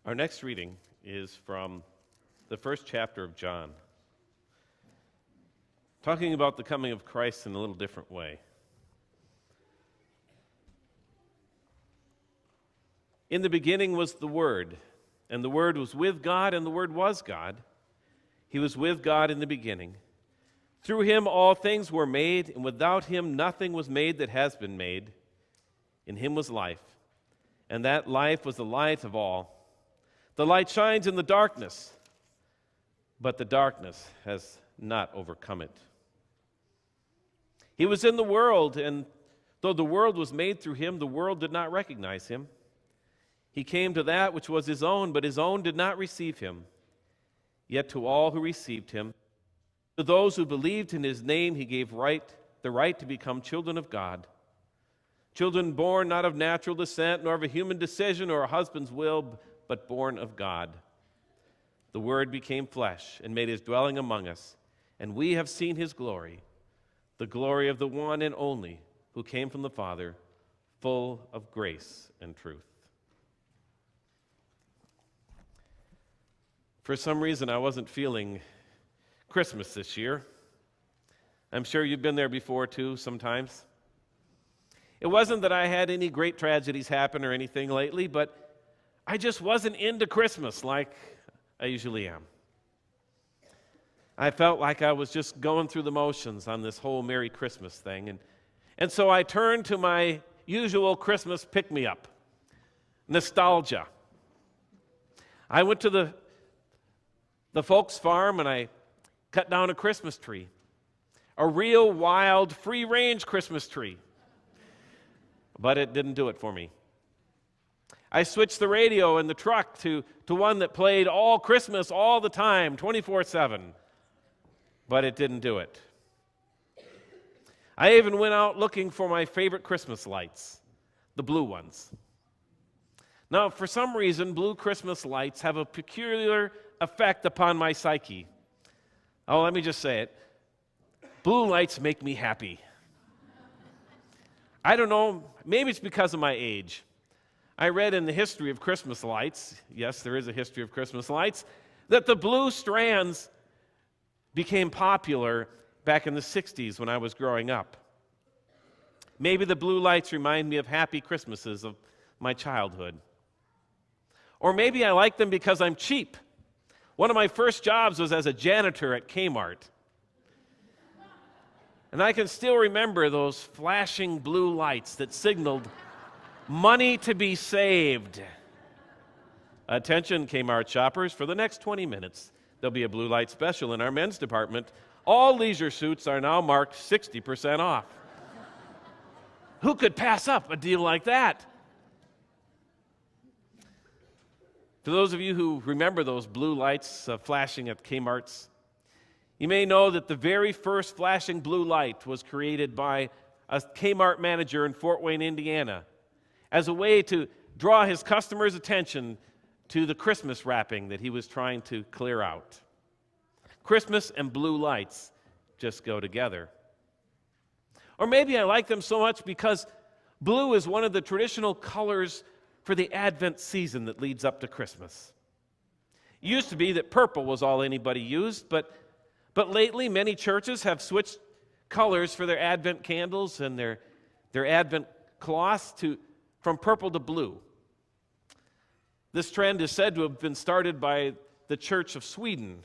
Our next reading is from the first chapter of John, talking about the coming of Christ in a little different way. In the beginning was the Word, and the Word was with God, and the Word was God. He was with God in the beginning. Through him all things were made, and without him nothing was made that has been made. In him was life, and that life was the light of all. The light shines in the darkness, but the darkness has not overcome it. He was in the world, and though the world was made through him, the world did not recognize him. He came to that which was his own, but his own did not receive him. Yet to all who received him, to those who believed in his name, he gave the right to become children of God. Children born not of natural descent, nor of a human decision or a husband's will, but born of God. The Word became flesh and made his dwelling among us, and we have seen his glory, the glory of the one and only who came from the Father, full of grace and truth. For some reason, I wasn't feeling Christmas this year. I'm sure you've been there before, too, sometimes. It wasn't that I had any great tragedies happen or anything lately, but I just wasn't into Christmas like I usually am. I felt like I was just going through the motions on this whole Merry Christmas thing. And so I turned to my usual Christmas pick-me-up, nostalgia. I went to the folks' farm and I cut down a Christmas tree, a real wild, free-range Christmas tree. But it didn't do it for me. I switched the radio in the truck to one that played all Christmas all the time, 24/7. But it didn't do it. I even went out looking for my favorite Christmas lights, the blue ones. Now, for some reason, blue Christmas lights have a peculiar effect upon my psyche. Oh, let me just say it. Blue lights make me happy. I don't know, maybe it's because of my age. I read in the history of Christmas lights, yes, there is a history of Christmas lights, that the blue strands became popular back in the 60s when I was growing up. Maybe the blue lights remind me of happy Christmases of my childhood. Or maybe I like them because I'm cheap. One of my first jobs was as a janitor at Kmart. And I can still remember those flashing blue lights that signaled money to be saved. Attention, Kmart shoppers, for the next 20 minutes, there'll be a blue light special in our men's department. All leisure suits are now marked 60% off. Who could pass up a deal like that? For those of you who remember those blue lights flashing at Kmart's, you may know that the very first flashing blue light was created by a Kmart manager in Fort Wayne, Indiana, as a way to draw his customers' attention to the Christmas wrapping that he was trying to clear out. Christmas and blue lights just go together. Or maybe I like them so much because blue is one of the traditional colors for the Advent season that leads up to Christmas. It used to be that purple was all anybody used, but lately many churches have switched colors for their Advent candles and their Advent cloths from purple to blue. This trend is said to have been started by the Church of Sweden.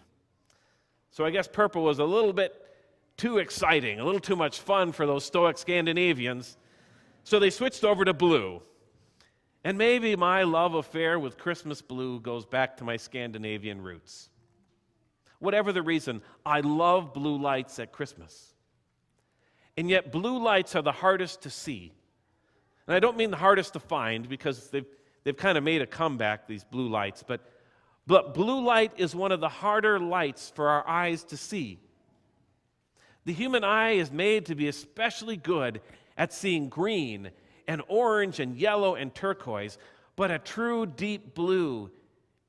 So I guess purple was a little bit too exciting, a little too much fun for those stoic Scandinavians. So they switched over to blue. And maybe my love affair with Christmas blue goes back to my Scandinavian roots. Whatever the reason, I love blue lights at Christmas. And yet blue lights are the hardest to see. And I don't mean the hardest to find because they've kind of made a comeback, these blue lights, but blue light is one of the harder lights for our eyes to see. The human eye is made to be especially good at seeing green and orange and yellow and turquoise, but a true deep blue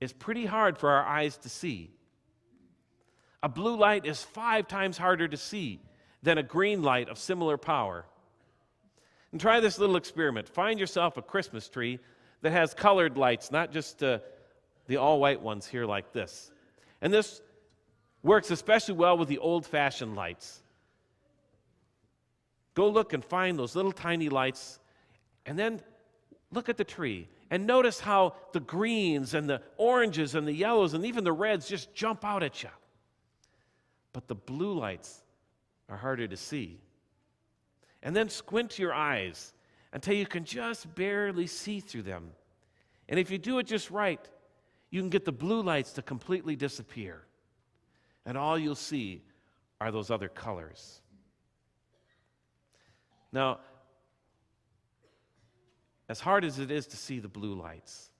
is pretty hard for our eyes to see. A blue light is 5 times harder to see than a green light of similar power. And try this little experiment. Find yourself a Christmas tree that has colored lights, not just the all-white ones here like this. And this works especially well with the old-fashioned lights. Go look and find those little tiny lights, and then look at the tree. And notice how the greens and the oranges and the yellows and even the reds just jump out at you. But the blue lights are harder to see. And then squint your eyes until you can just barely see through them. And if you do it just right, you can get the blue lights to completely disappear. And all you'll see are those other colors. Now, as hard as it is to see the blue lights,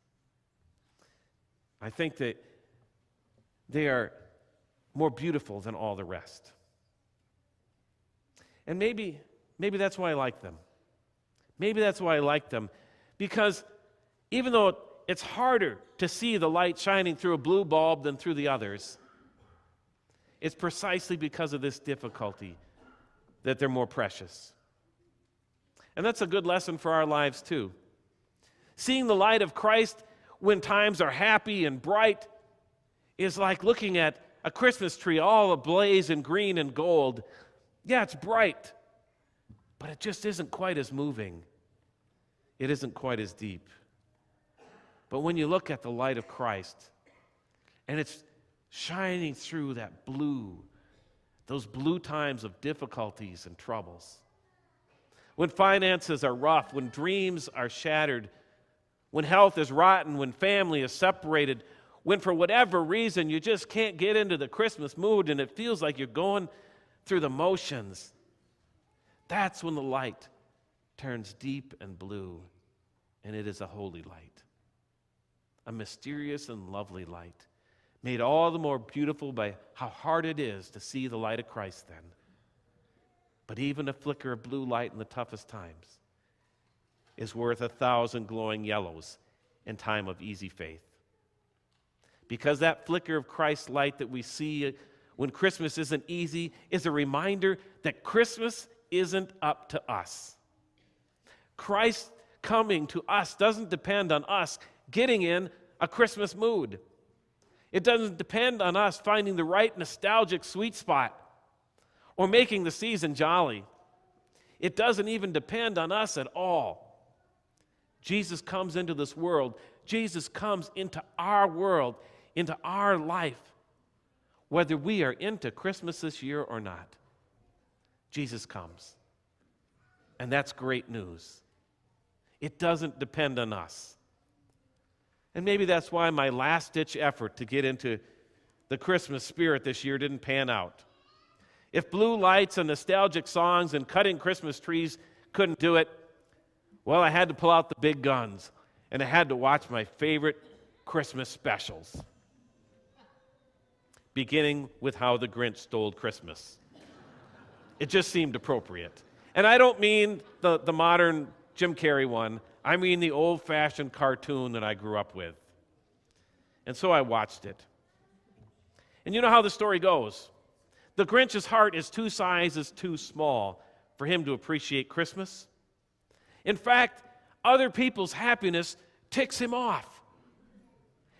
I think that they are more beautiful than all the rest. And maybe that's why I like them. Maybe that's why I like them, because even though it's harder to see the light shining through a blue bulb than through the others, it's precisely because of this difficulty that they're more precious. And that's a good lesson for our lives too. Seeing the light of Christ when times are happy and bright is like looking at a Christmas tree all ablaze in green and gold. Yeah, it's bright, but it just isn't quite as moving. It isn't quite as deep. But when you look at the light of Christ, and it's shining through that blue, those blue times of difficulties and troubles, when finances are rough, when dreams are shattered, when health is rotten, when family is separated, when for whatever reason you just can't get into the Christmas mood and it feels like you're going through the motions, that's when the light turns deep and blue, and it is a holy light, a mysterious and lovely light, made all the more beautiful by how hard it is to see the light of Christ then. But even a flicker of blue light in the toughest times is worth 1,000 glowing yellows in time of easy faith. Because that flicker of Christ's light that we see when Christmas isn't easy is a reminder that Christmas isn't up to us. Christ coming to us doesn't depend on us getting in a Christmas mood. It doesn't depend on us finding the right nostalgic sweet spot or making the season jolly. It doesn't even depend on us at all. Jesus comes into this world. Jesus comes into our world, into our life, whether we are into Christmas this year or not. Jesus comes. And that's great news. It doesn't depend on us. And maybe that's why my last-ditch effort to get into the Christmas spirit this year didn't pan out. If blue lights and nostalgic songs and cutting Christmas trees couldn't do it, well, I had to pull out the big guns, and I had to watch my favorite Christmas specials, beginning with How the Grinch Stole Christmas. It just seemed appropriate. And I don't mean the modern Jim Carrey one. I mean the old-fashioned cartoon that I grew up with. And so I watched it. And you know how the story goes. The Grinch's heart is 2 sizes too small for him to appreciate Christmas. In fact, other people's happiness ticks him off.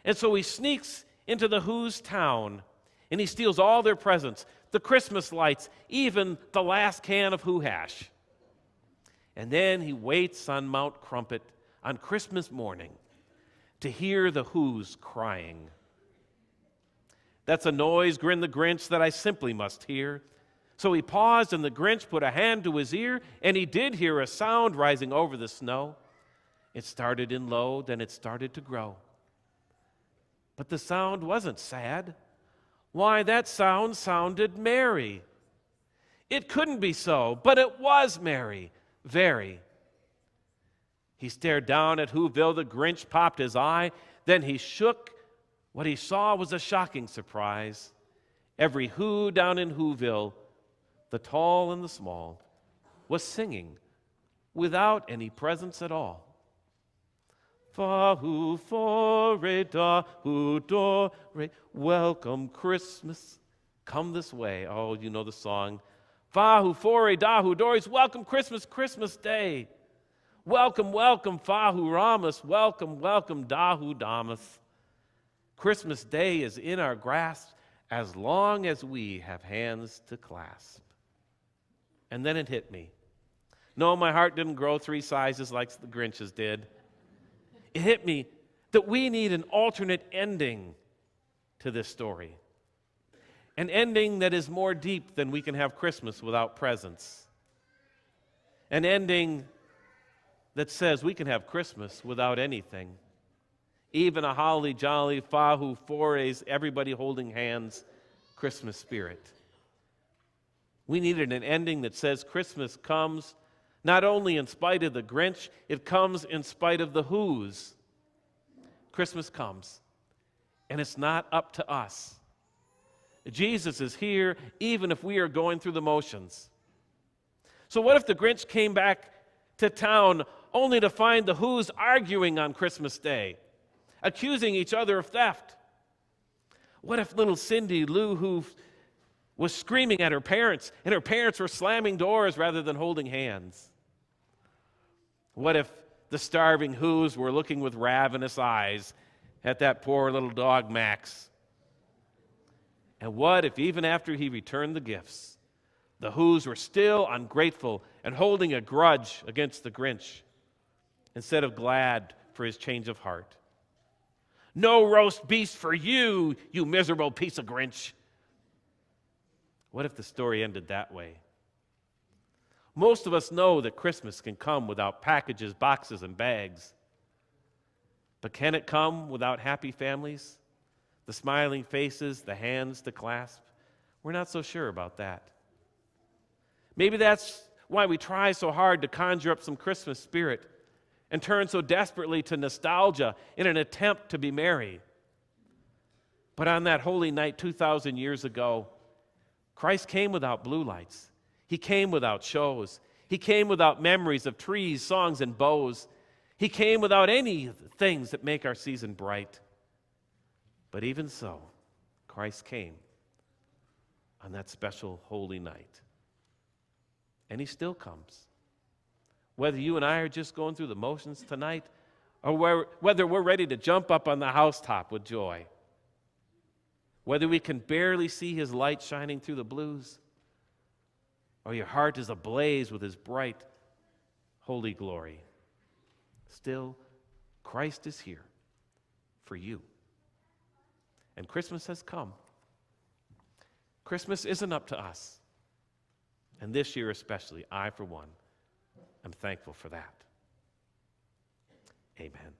And so he sneaks into the Who's town, and he steals all their presents, the Christmas lights, even the last can of Who hash. And then he waits on Mount Crumpet on Christmas morning to hear the Who's crying. That's a noise, grinned the Grinch, that I simply must hear. So he paused, and the Grinch put a hand to his ear, and he did hear a sound rising over the snow. It started in low, then it started to grow. But the sound wasn't sad. Why, that sound sounded merry. It couldn't be so, but it was merry, very. He stared down at Whoville, the Grinch popped his eye, then he shook. What he saw was a shocking surprise. Every Who down in Whoville, the tall and the small, was singing without any presents at all. Fa hu fo re da hu do re, welcome Christmas, come this way. Oh, you know the song. Fa hu fo re da hu doris, welcome Christmas, Christmas Day. Welcome, welcome, fa hu ramus, welcome, welcome, da hu damas. Christmas Day is in our grasp as long as we have hands to clasp. And then it hit me. No, my heart didn't grow 3 sizes like the Grinch's did. It hit me that we need an alternate ending to this story. An ending that is more deep than we can have Christmas without presents. An ending that says we can have Christmas without anything. Even a holly jolly fahu forays, everybody holding hands, Christmas spirit. We needed an ending that says Christmas comes not only in spite of the Grinch, it comes in spite of the Who's. Christmas comes, and it's not up to us. Jesus is here even if we are going through the motions. So what if the Grinch came back to town only to find the Who's arguing on Christmas Day, accusing each other of theft? What if little Cindy Lou Who was screaming at her parents, and her parents were slamming doors rather than holding hands? What if the starving Who's were looking with ravenous eyes at that poor little dog Max? And what if even after he returned the gifts, the Who's were still ungrateful and holding a grudge against the Grinch instead of glad for his change of heart? No roast beef for you, you miserable piece of Grinch. What if the story ended that way? Most of us know that Christmas can come without packages, boxes, and bags. But can it come without happy families? The smiling faces, the hands to clasp? We're not so sure about that. Maybe that's why we try so hard to conjure up some Christmas spirit and turn so desperately to nostalgia in an attempt to be merry. But on that holy night 2,000 years ago, Christ came without blue lights. He came without shows. He came without memories of trees, songs, and bows. He came without any things that make our season bright. But even so, Christ came on that special holy night. And he still comes. Whether you and I are just going through the motions tonight, or whether we're ready to jump up on the housetop with joy, whether we can barely see his light shining through the blues, or your heart is ablaze with his bright, holy glory, still, Christ is here for you. And Christmas has come. Christmas isn't up to us. And this year especially, I, for one, am thankful for that. Amen.